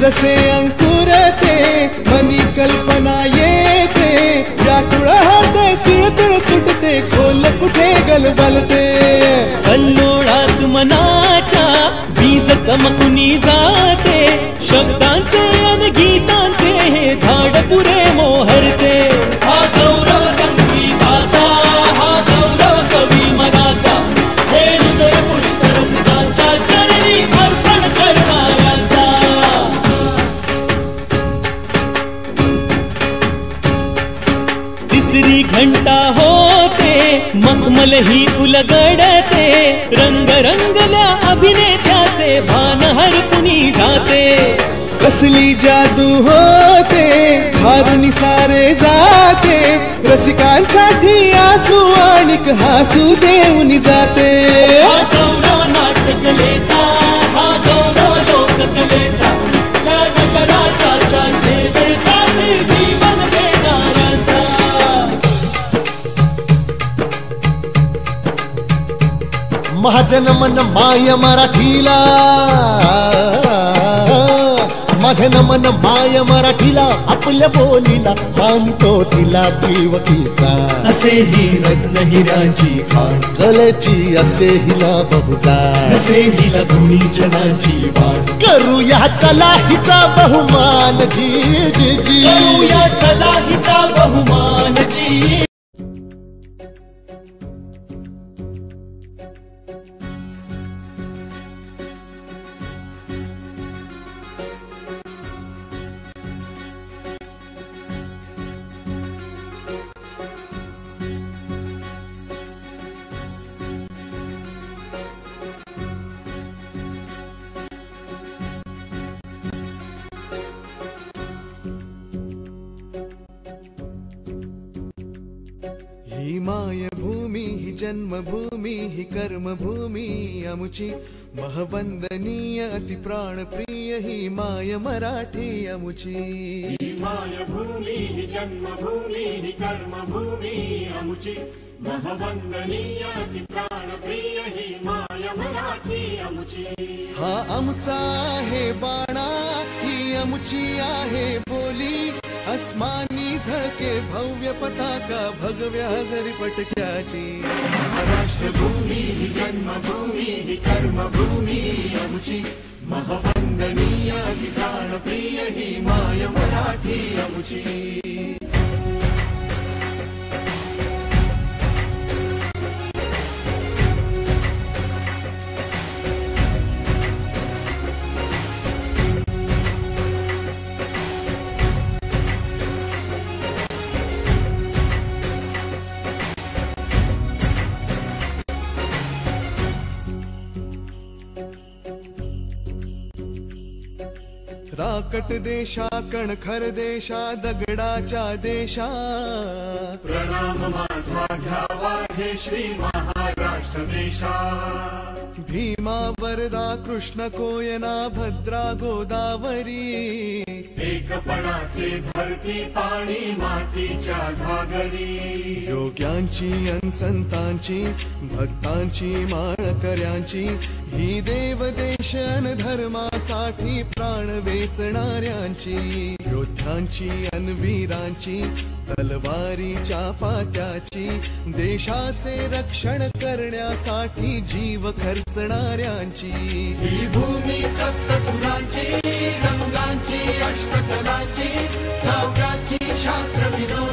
जसे अंकुर ते मनी कल्पना येते, व्याकुळ होते तिळतिळ तुटते, खोल कुठे गलबलते. कल्लोळात मनाच्या बीज चमकुनी जाते, शब्दांचे अन गीतांचे हे झाड पुरे मोहरते. हा गौरव संगीताचा, हा गौरव कवी मनाचा, हे हृदय पुष्करसिकांच्या चरणी अर्पण करणाऱ्यांचा. तिसरी घंटा होते मखमल ही उलगडते, रंग रंगल्या अभिनेत्याचे भान हरपुनी जाते. कसली जादू होते हारुनी सारे जाते, रसिकांसाठी आसू आणिक हासू देऊन जाते. हा गौरव नाट्यकलेचा, हा गौरव लोककलेचा, त्या नटराजाच्या सेवेसाठी जीवन देणाऱ्यांचा. माझं नमन माय मराठीला, माझं नमन माय मराठीला, आपल्या बोलीला मानितो तिला जीव तिचा. असे ही रत्न हिऱ्यांची खाण, कलेची असे हिला बहुजाण, असे हिला दोन्ही जनाची वाण. करूया चला हिचा बहुमान जी जी जी, करूया चला हिचा बहुमान जी. ही मायभूमी ही जन्मभूमी ही कर्मभूमी अमुची, महवंदनीय अति प्राणप्रिय ही माय मराठी अमुची. ही मायभूमी ही जन्मभूमी ही कर्मभूमी अमुची, महवंदनीय अति प्राणप्रिय ही माय मराठी अमुची. हा आमचा आहे बाणा, ही अमुची आहे बोली, अस्मानी झके भव्य पताका भगव्या जरी पटक्याची. महाराष्ट्रभूमी ही जन्मभूमी ही कर्मभूमी अमुची, महवंदनीय अति प्राणप्रिय ही माय मराठी अमुची. राकट देशा कणखर देशा दगडाच्या देशा, प्रणाम माझा घ्यावा हे श्री महाराष्ट्र देशा. भीमा वरदा कृष्ण कोयना भद्रा गोदावरी, एकपणाचे भरती पाणी मातीच्या घागरी. योग्यांची अन संतांची भक्तांची माळकऱ्यांची, ही देवदेश अन धर्मासाठी प्राण वेचणाऱ्यांची. योद्ध्यांची अन वीरांची तलवारीच्या पात्याची, देशाचे रक्षण करण्यासाठी जीव खर्चणाऱ्यांची. ही भूमी सप्तसुरांची, रंगांची अष्टकलांची, काव्याची शास्त्र विनोद